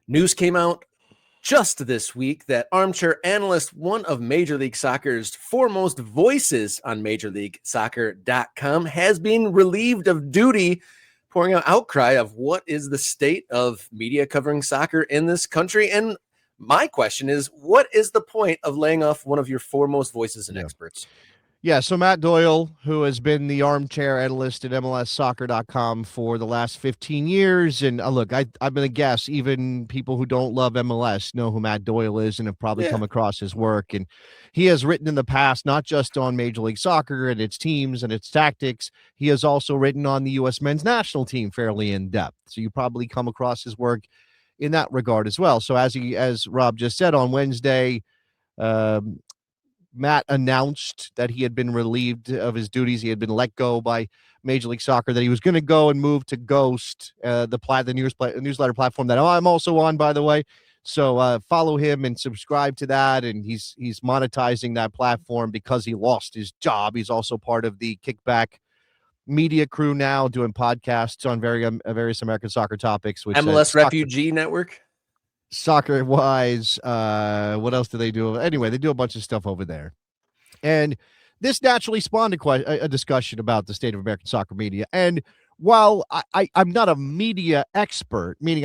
News came out just this week that Armchair Analyst, one of Major League Soccer's foremost voices on MajorLeagueSoccer.com, has been relieved of duty, pouring out outcry of what is the state of media covering soccer in this country. And my question is, what is the point of laying off one of your foremost voices and experts? Yeah, so Matt Doyle, who has been the armchair analyst at MLSsoccer.com for the last 15 years. And look, I'm going to guess even people who don't love MLS know who Matt Doyle is and have probably come across his work. And he has written in the past, not just on Major League Soccer and its teams and its tactics, he has also written on the U.S. men's national team fairly in depth. So you probably come across his work in that regard as well. So as Rob just said on Wednesday, Matt announced that he had been relieved of his duties. He had been let go by Major League Soccer, that he was going to go and move to Ghost, the newsletter platform that I'm also on, by the way. So follow him and subscribe to that. And he's monetizing that platform because he lost his job. He's also part of the Kickback media crew now, doing podcasts on various American soccer topics. Which MLS Refugee Network. Soccer wise, what else do they do? Anyway, they do a bunch of stuff over there. And this naturally spawned a discussion about the state of American soccer media. And while I'm not a media expert, meaning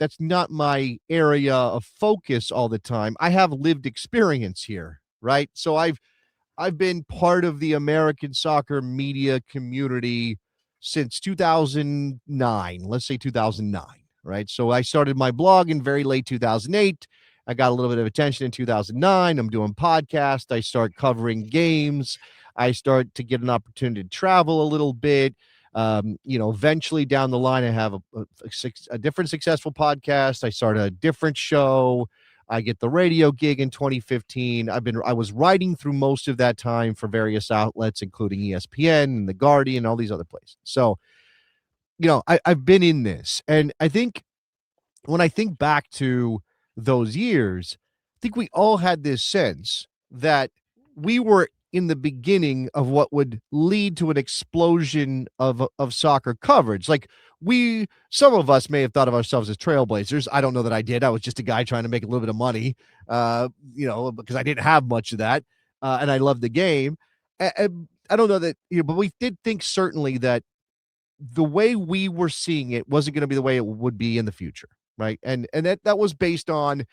that's not my area of focus all the time, I have lived experience here, right? So I've been part of the American soccer media community since 2009, let's say 2009. Right. So I started my blog in very late 2008. I got a little bit of attention in 2009. I'm doing podcasts. I start covering games. I start to get an opportunity to travel a little bit. Eventually down the line, I have a different successful podcast. I start a different show. I get the radio gig in 2015. I was writing through most of that time for various outlets, including ESPN and The Guardian, all these other places. So, I've been in this, and I think when I think back to those years, I think we all had this sense that we were in the beginning of what would lead to an explosion of soccer coverage. Like some of us may have thought of ourselves as trailblazers. I don't know that I did. I was just a guy trying to make a little bit of money, because I didn't have much of that, and I loved the game. And I don't know that, but we did think certainly that the way we were seeing it wasn't going to be the way it would be in the future, right? And that was based on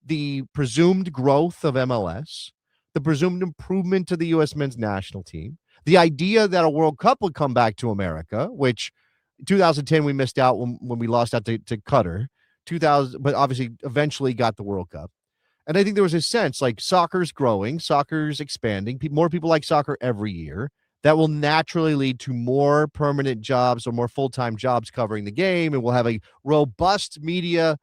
the presumed growth of MLS, the presumed improvement to the U.S. men's national team, the idea that a World Cup would come back to America, which 2010 we missed out when we lost out to Qatar, but obviously eventually got the World Cup. And I think there was a sense like soccer's growing, soccer's expanding, more people like soccer every year. That will naturally lead to more permanent jobs or more full-time jobs covering the game, and we'll have a robust media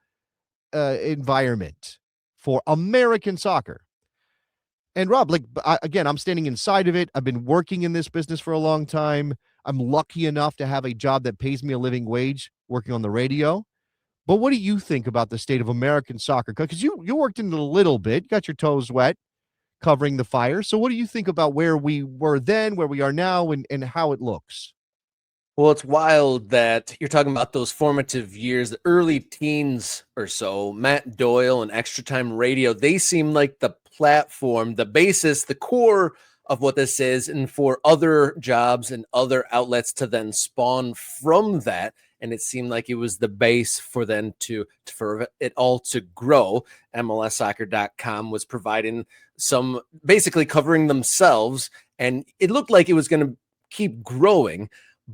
environment for American soccer. And Rob, again, I'm standing inside of it. I've been working in this business for a long time. I'm lucky enough to have a job that pays me a living wage working on the radio. But what do you think about the state of American soccer? Because you worked in it a little bit, got your toes wet, covering the Fire. So what do you think about where we were then, where we are now, and how it looks? Well, it's wild that you're talking about those formative years, the early teens or so. Matt Doyle and Extra Time Radio, they seem like the platform, the basis, the core of what this is, and for other jobs and other outlets to then spawn from that. And it seemed like it was the base for them for it all to grow. MLSsoccer.com was providing some, basically covering themselves, and it looked like it was going to keep growing.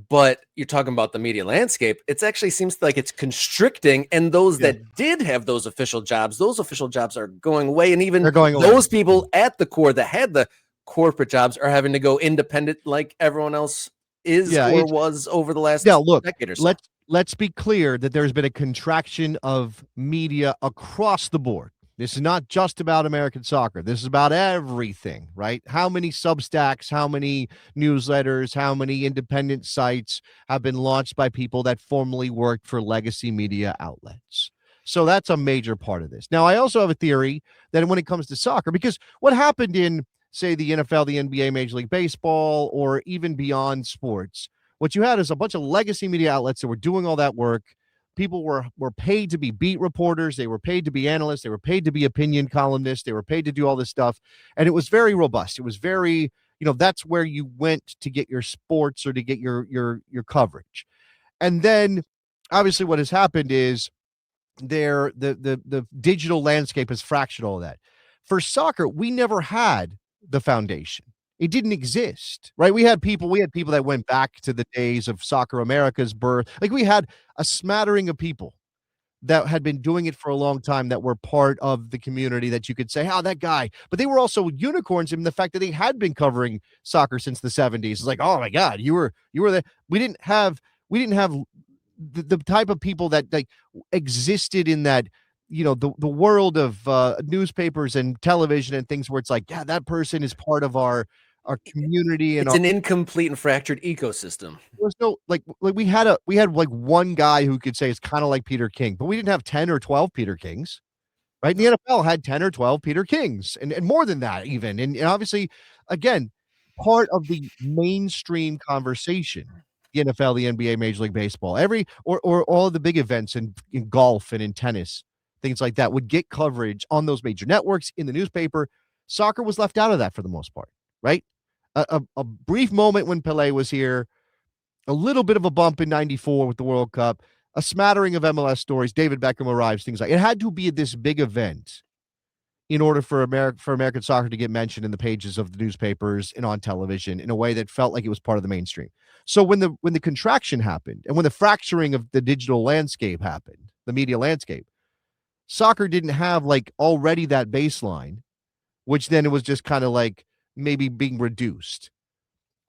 But you're talking about the media landscape. It actually seems like it's constricting, and those that did have those official jobs are going away. And even those people at the core that had the corporate jobs are having to go independent like everyone else is or was over the last decade or so. Let's be clear that there's been a contraction of media across the board. This is not just about American soccer. This is about everything, right? How many Substacks, how many newsletters, how many independent sites have been launched by people that formerly worked for legacy media outlets? So that's a major part of this. Now, I also have a theory that when it comes to soccer, because what happened in, say, the NFL, the NBA, Major League Baseball, or even beyond sports, what you had is a bunch of legacy media outlets that were doing all that work. people were paid to be beat reporters. They were paid to be analysts. They were paid to be opinion columnists. They were paid to do all this stuff. And it was very robust. It was very, that's where you went to get your sports or to get your coverage. And then obviously what has happened is the digital landscape has fractured all of that. For soccer, we never had the foundation. It didn't exist, right? We had people that went back to the days of Soccer America's birth. Like, we had a smattering of people that had been doing it for a long time that were part of the community that you could say, oh, that guy. But they were also unicorns in the fact that they had been covering soccer since the 70s. It's like, oh my God, you were there. We didn't have the type of people that like existed in that, the world of newspapers and television and things where it's like, yeah, that person is part of our community. And it's an incomplete and fractured ecosystem. There's no like we had like one guy who could say it's kind of like Peter King, but we didn't have 10 or 12 Peter Kings, right? And the NFL had 10 or 12 Peter Kings and more than that even. And obviously, again, part of the mainstream conversation, the NFL, the NBA, Major League Baseball, or all of the big events in golf and in tennis, things like that would get coverage on those major networks, in the newspaper. Soccer was left out of that for the most part, right? A brief moment when Pelé was here, a little bit of a bump in 94 with the World Cup, a smattering of MLS stories, David Beckham arrives, things like it had to be this big event in order for American soccer to get mentioned in the pages of the newspapers and on television in a way that felt like it was part of the mainstream. So when the contraction happened and when the fracturing of the digital landscape happened, the media landscape, soccer didn't have like already that baseline, which then it was just kind of like maybe being reduced.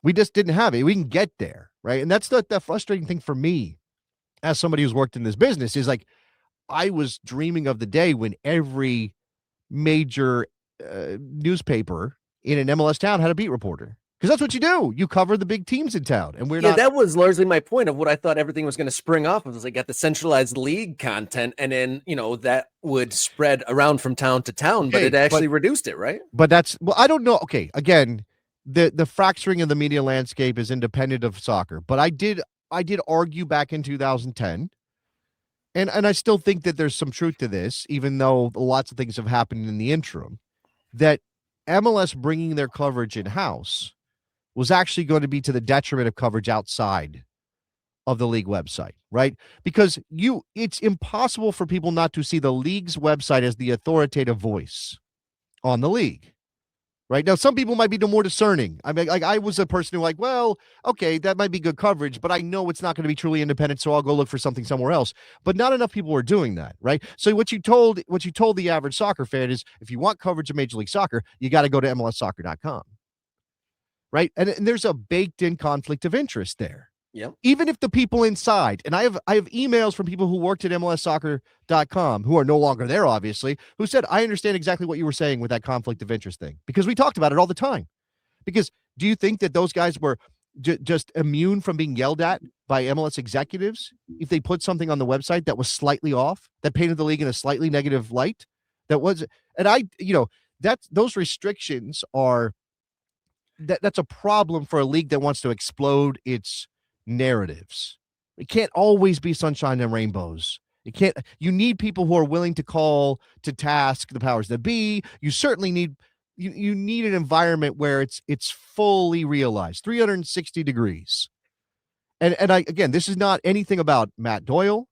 We just didn't have it. We didn't get there, right? And that's the frustrating thing for me as somebody who's worked in this business is like, I was dreaming of the day when every major newspaper in an MLS town had a beat reporter. Because that's what you do. You cover the big teams in town. And that was largely my point of what I thought everything was going to spring off of. Was like got the centralized league content, and then, that would spread around from town to town, but it actually reduced it, right? But that's, well, I don't know. Okay, again, the fracturing of the media landscape is independent of soccer. But I did argue back in 2010, and I still think that there's some truth to this, even though lots of things have happened in the interim, that MLS bringing their coverage in-house was actually going to be to the detriment of coverage outside of the league website, right? Because it's impossible for people not to see the league's website as the authoritative voice on the league, right? Now, some people might be more discerning. I mean, like I was a person who like, well, okay, that might be good coverage, but I know it's not going to be truly independent, so I'll go look for something somewhere else. But not enough people were doing that, right? So what you told the average soccer fan is, if you want coverage of Major League Soccer, you got to go to MLSsoccer.com. Right. And there's a baked in conflict of interest there. Yeah. Even if the people inside, and I have emails from people who worked at MLSsoccer.com who are no longer there, obviously, who said, I understand exactly what you were saying with that conflict of interest thing, because we talked about it all the time. Because do you think that those guys were just immune from being yelled at by MLS executives if they put something on the website that was slightly off, that painted the league in a slightly negative light? Those restrictions are, that's a problem for a league that wants to explode its narratives. It can't always be sunshine and rainbows. You need people who are willing to call to task the powers that be. You certainly need you need an environment where it's fully realized, 360 degrees. And again, this is not anything about Matt Doyle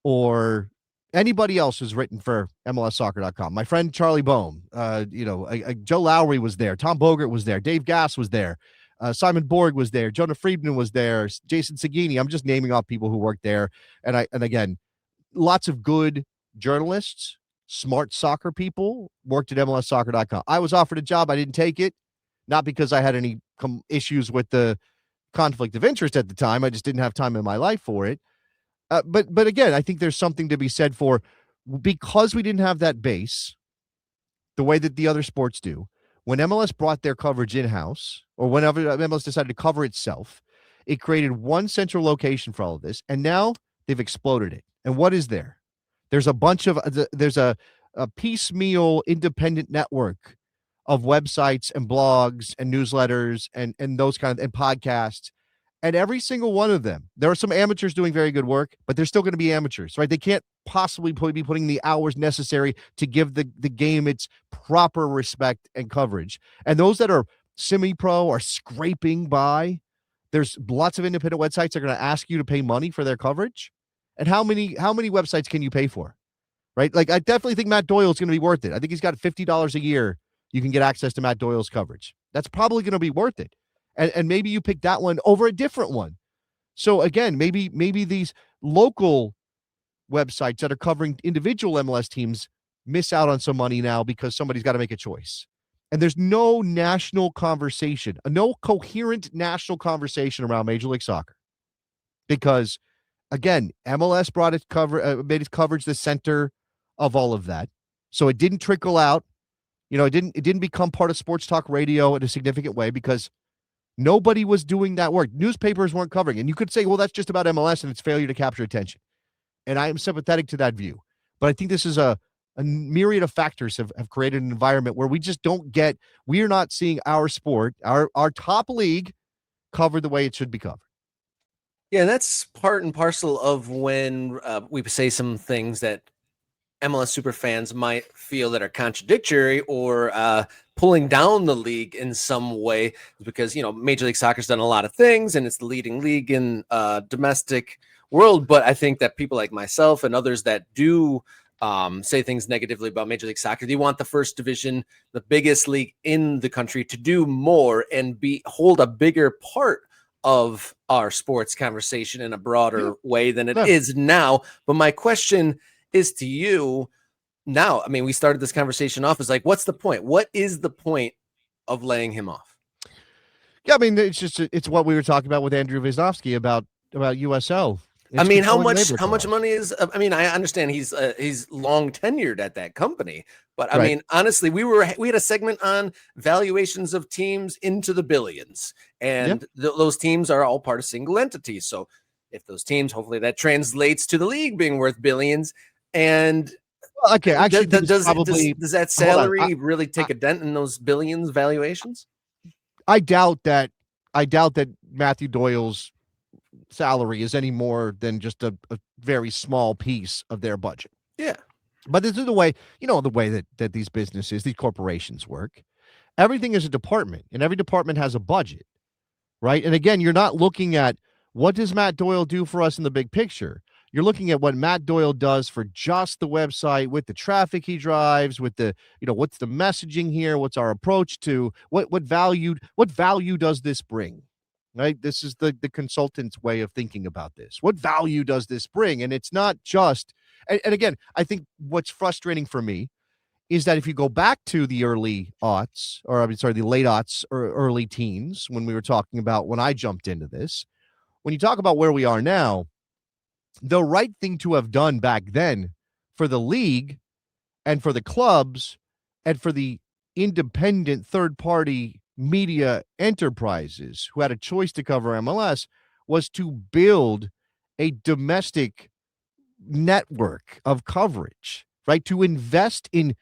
or anybody else who's written for MLSsoccer.com. My friend Charlie Boehm, Joe Lowry was there. Tom Bogert was there. Dave Gass was there. Simon Borg was there. Jonah Friedman was there. Jason Sagini. I'm just naming off people who worked there. And again, lots of good journalists, smart soccer people worked at MLSsoccer.com. I was offered a job. I didn't take it, not because I had any issues with the conflict of interest at the time. I just didn't have time in my life for it. But again, I think there's something to be said for, because we didn't have that base the way that the other sports do. When MLS brought their coverage in-house, or whenever MLS decided to cover itself, it created one central location for all of this, and now they've exploded it. And what is there? There's a piecemeal independent network of websites and blogs and newsletters and those kind of and podcasts. And every single one of them, there are some amateurs doing very good work, but they're still going to be amateurs, right? They can't possibly be putting the hours necessary to give the game its proper respect and coverage. And those that are semi-pro are scraping by. There's lots of independent websites that are going to ask you to pay money for their coverage. And how many websites can you pay for? Right? Like, I definitely think Matt Doyle is going to be worth it. I think he's got $50 a year. You can get access to Matt Doyle's coverage. That's probably going to be worth it. And maybe you pick that one over a different one. So again, maybe these local websites that are covering individual MLS teams miss out on some money now because somebody's got to make a choice. And there's no national conversation, no coherent national conversation around Major League Soccer. Because again, MLS made its coverage the center of all of that. So it didn't trickle out. It didn't become part of sports talk radio in a significant way because nobody was doing that work. Newspapers weren't covering. And you could say, well, that's just about MLS and its failure to capture attention. And I am sympathetic to that view. But I think this is a myriad of factors have created an environment where we're not seeing our sport, our top league, covered the way it should be covered. Yeah, that's part and parcel of when we say some things that MLS super fans might feel that are contradictory or pulling down the league in some way, because Major League Soccer's done a lot of things and it's the leading league in domestic world. But I think that people like myself and others that do say things negatively about Major League Soccer, they want the first division, the biggest league in the country, to do more and hold a bigger part of our sports conversation in a broader way than it is now. But my question is to you now. I mean, we started this conversation off as like, what's the point? What is the point of laying him off? Yeah, I mean, it's what we were talking about with Andrew Wisnowski about USL. I mean, how much money is? I mean, I understand he's long tenured at that company, but I mean, honestly, we had a segment on valuations of teams into the billions, and those teams are all part of single entities. So if those teams, hopefully, that translates to the league being worth billions. And okay, actually, does that salary really take a dent in those billions valuations? I doubt that Matthew Doyle's salary is any more than just a very small piece of their budget. Yeah. But this is the way that these businesses, these corporations work. Everything is a department, and every department has a budget, right? And again, you're not looking at what does Matt Doyle do for us in the big picture. You're looking at what Matt Doyle does for just the website, with the traffic he drives, with the, what's the messaging here? What's our approach to what value does this bring? Right? This is the consultant's way of thinking about this. What value does this bring? And it's not just, and again, I think what's frustrating for me is that if you go back to the early aughts, the late aughts or early teens, when we were talking about when I jumped into this, when you talk about where we are now, the right thing to have done back then for the league and for the clubs and for the independent third-party media enterprises who had a choice to cover MLS was to build a domestic network of coverage, right? To invest in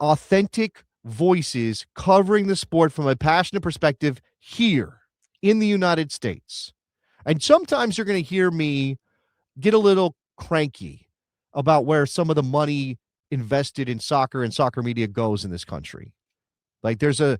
authentic voices covering the sport from a passionate perspective here in the United States. And sometimes you're going to hear me get a little cranky about where some of the money invested in soccer and soccer media goes in this country. Like there's a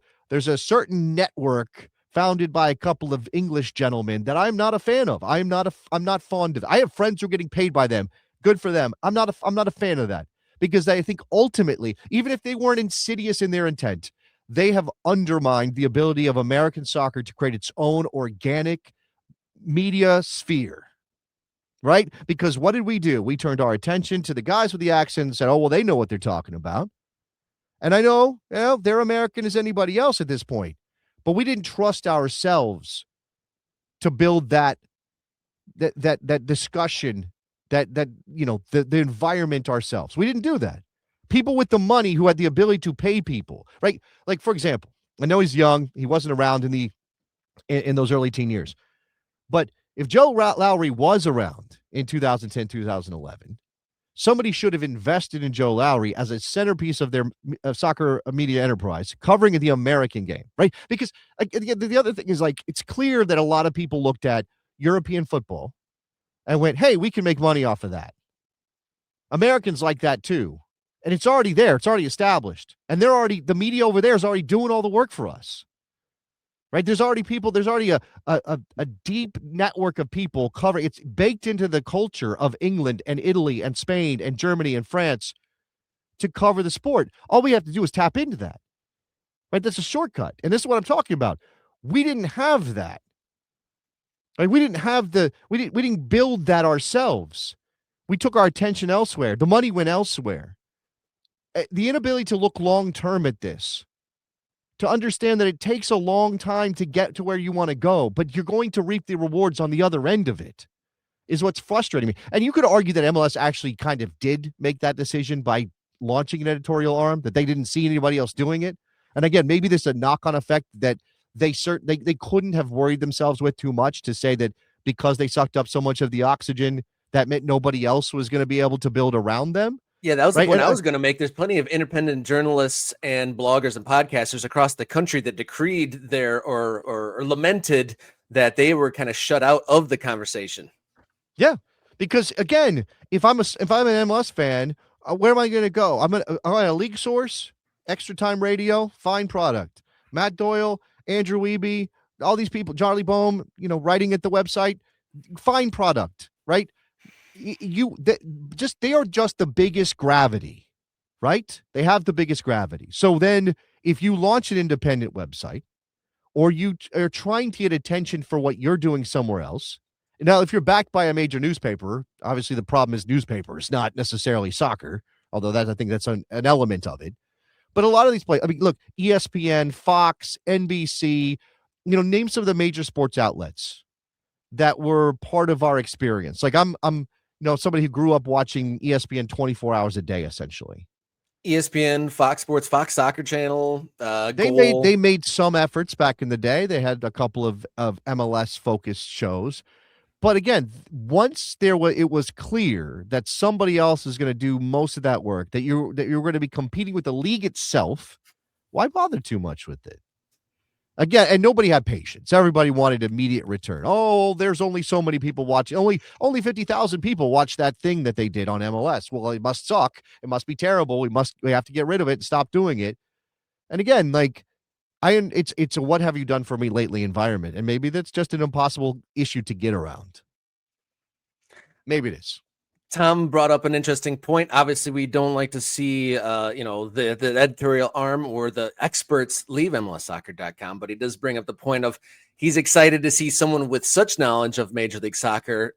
certain network founded by a couple of English gentlemen that I'm not a fan of. I'm not fond of. I have friends who are getting paid by them. Good for them. I'm not a fan of that, because I think ultimately, even if they weren't insidious in their intent, they have undermined the ability of American soccer to create its own organic media sphere. Right? Because what did we do? We turned our attention to the guys with the accent and said, oh, well, they know what they're talking about. And I know, they're American as anybody else at this point, but we didn't trust ourselves to build that discussion, the environment ourselves. We didn't do that. People with the money who had the ability to pay people, right? Like, for example, I know he's young. He wasn't around in those early teen years, but if Joe Lowry was around in 2010, 2011, somebody should have invested in Joe Lowry as a centerpiece of their soccer media enterprise, covering the American game, right? Because the other thing is, like, it's clear that a lot of people looked at European football and went, hey, we can make money off of that. Americans like that too. And it's already there. It's already established. And the media over there is already doing all the work for us. Right? There's already a deep network of people covering. It's baked into the culture of England and Italy and Spain and Germany and France to cover the sport. All we have to do is tap into that. Right? That's a shortcut. And this is what I'm talking about. We didn't have that. Right? We didn't build that ourselves. We took our attention elsewhere. The money went elsewhere. The inability to look long-term at this, to understand that it takes a long time to get to where you want to go, but you're going to reap the rewards on the other end of it, is what's frustrating me. And you could argue that MLS actually kind of did make that decision by launching an editorial arm, that they didn't see anybody else doing it. And again, maybe there's a knock-on effect that they couldn't have worried themselves with too much to say that because they sucked up so much of the oxygen, that meant nobody else was going to be able to build around them. Yeah, that was the right? point I was going to make. There's plenty of independent journalists and bloggers and podcasters across the country that decreed or lamented that they were kind of shut out of the conversation. Yeah, because again, if I'm an MLS fan, where am I going to go? I'm on a league source, Extra Time Radio, fine product. Matt Doyle, Andrew Wiebe, all these people, Charlie Boehm, writing at the website, fine product, right? They are just the biggest gravity, right? They have the biggest gravity. So then if you launch an independent website or you are trying to get attention for what you're doing somewhere else, now, if you're backed by a major newspaper, obviously the problem is newspapers, not necessarily soccer, although I think that's an element of it. But a lot of these places, I mean, look, ESPN, Fox, NBC, name some of the major sports outlets that were part of our experience. Like I'm somebody who grew up watching ESPN 24 hours a day, essentially. ESPN, Fox Sports, Fox Soccer Channel. They made some efforts back in the day. They had a couple of MLS focused shows. But again, once it was clear that somebody else is going to do most of that work, that you're going to be competing with the league itself, why bother too much with it? Again, and nobody had patience. Everybody wanted immediate return. Oh, there's only so many people watching. Only 50,000 people watch that thing that they did on MLS. Well, it must suck. It must be terrible. We have to get rid of it and stop doing it. And again, it's a what have you done for me lately environment. And maybe that's just an impossible issue to get around. Maybe it is. Tom brought up an interesting point. Obviously, we don't like to see, the editorial arm or the experts leave MLSsoccer.com, but he does bring up the point of he's excited to see someone with such knowledge of Major League Soccer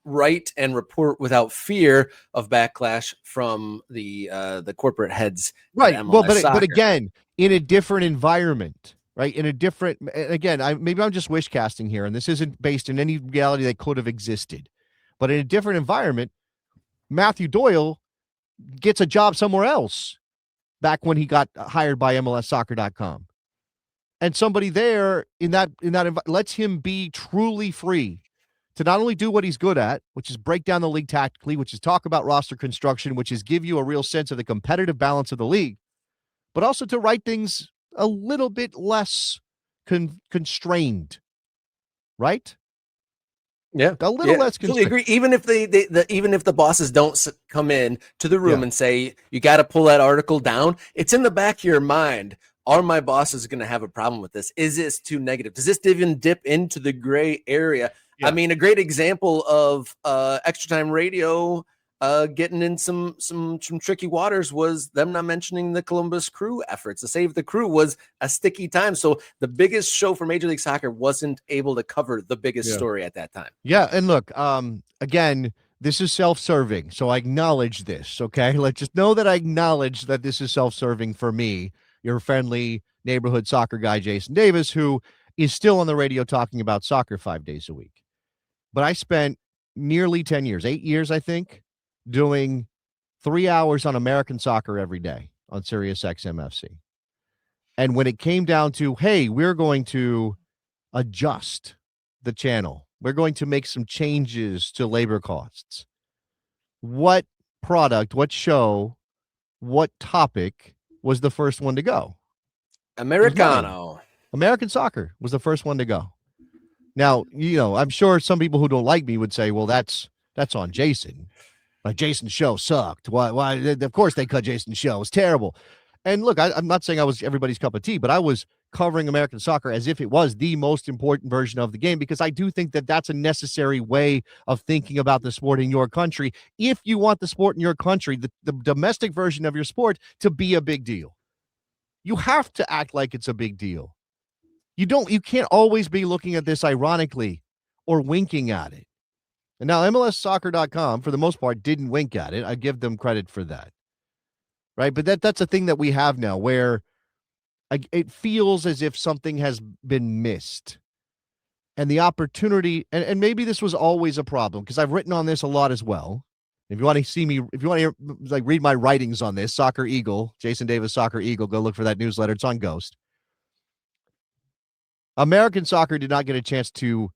write and report without fear of backlash from the corporate heads. Right. Well, but again, in a different environment, right? Again, maybe I'm just wish casting here, and this isn't based in any reality that could have existed, but in a different environment, Matthew Doyle gets a job somewhere else back when he got hired by MLSsoccer.com. And somebody there in that lets him be truly free to not only do what he's good at, which is break down the league tactically, which is talk about roster construction, which is give you a real sense of the competitive balance of the league, but also to write things a little bit less constrained, right? Yeah, a little less. Completely agree. Even if even if the bosses don't come in to the room and say you got to pull that article down, it's in the back of your mind. Are my bosses going to have a problem with this? Is this too negative? Does this even dip into the gray area? Yeah. I mean, a great example of Extra Time Radio getting in some tricky waters was them not mentioning the Columbus Crew efforts. To Save the Crew was a sticky time. So the biggest show for Major League Soccer wasn't able to cover the biggest story at that time. Yeah, and look, again, this is self-serving, so I acknowledge this, okay? Let's just know that I acknowledge that this is self-serving for me, your friendly neighborhood soccer guy, Jason Davis, who is still on the radio talking about soccer 5 days a week. But I spent nearly 10 years, 8 years, I think, doing 3 hours on American soccer every day on SiriusXM FC. And when it came down to, hey, we're going to adjust the channel, we're going to make some changes to labor costs, what product, what show, what topic was the first one to go? Americano. American soccer was the first one to go. Now, I'm sure some people who don't like me would say, well, that's on Jason. Like, Jason's show sucked. Why? Of course they cut Jason's show. It was terrible. And look, I'm not saying I was everybody's cup of tea, but I was covering American soccer as if it was the most important version of the game, because I do think that that's a necessary way of thinking about the sport in your country. If you want the sport in your country, the domestic version of your sport, to be a big deal, you have to act like it's a big deal. You can't always be looking at this ironically or winking at it. And now MLSsoccer.com, for the most part, didn't wink at it. I give them credit for that. Right? But that's a thing that we have now, where it feels as if something has been missed. And the opportunity, and maybe this was always a problem, because I've written on this a lot as well. If you want to see me, if you want to read my writings on this, Soccer Eagle, Jason Davis, Soccer Eagle, go look for that newsletter. It's on Ghost. American soccer did not get a chance to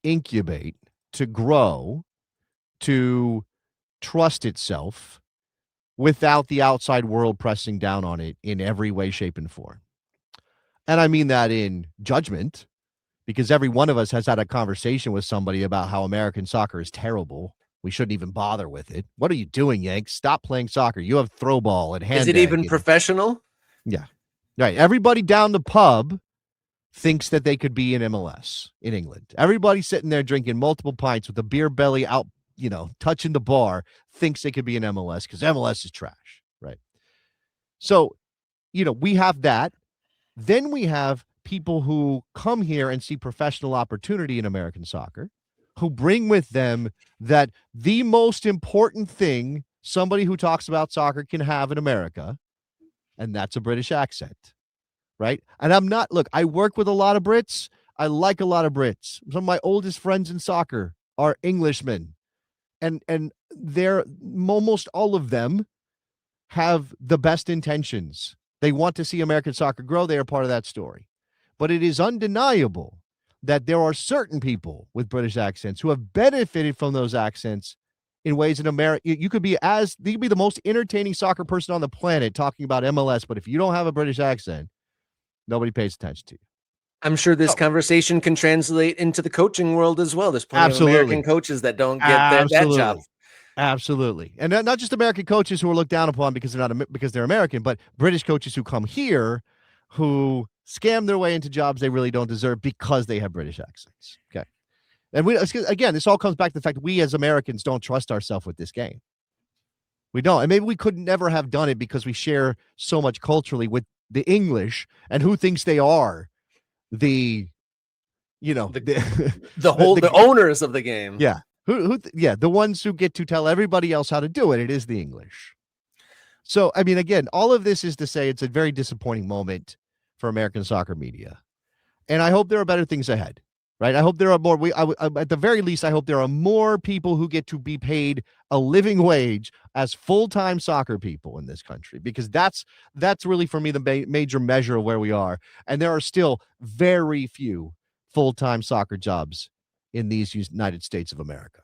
incubate, to grow, to trust itself without the outside world pressing down on it in every way, shape, and form. And I mean that in judgment, because every one of us has had a conversation with somebody about how American soccer is terrible. We shouldn't even bother with it. What are you doing, Yank? Stop playing soccer. You have throw ball and hand. Is it even professional? Yeah. Right. Everybody down the pub thinks that they could be in MLS in England. Everybody sitting there drinking multiple pints with a beer belly out, touching the bar, thinks they could be in MLS because MLS is trash. Right. So, we have that. Then we have people who come here and see professional opportunity in American soccer, who bring with them that the most important thing somebody who talks about soccer can have in America, and that's a British accent, right? And I work with a lot of Brits. I like a lot of Brits. Some of my oldest friends in soccer are Englishmen, and they're almost all of them have the best intentions. They want to see American soccer grow. They are part of that story. But it is undeniable that there are certain people with British accents who have benefited from those accents in ways in America. You could be the most entertaining soccer person on the planet talking about MLS, but if you don't have a British accent, nobody pays attention to you. I'm sure this conversation can translate into the coaching world as well. There's plenty of American coaches that don't get that job. Absolutely. And not just American coaches who are looked down upon because they're American, but British coaches who come here who scam their way into jobs they really don't deserve because they have British accents. Okay. And again, this all comes back to the fact that we as Americans don't trust ourselves with this game. We don't. And maybe we could never have done it because we share so much culturally with the English, and who thinks they are the owners of the game. Yeah. The ones who get to tell everybody else how to do it. It is the English. So, I mean, again, all of this is to say it's a very disappointing moment for American soccer media. And I hope there are better things ahead, right? I hope there are more. At the very least, I hope there are more people who get to be paid a living wage as full-time soccer people in this country, because that's really, for me, the major measure of where we are. And there are still very few full-time soccer jobs in these United States of America.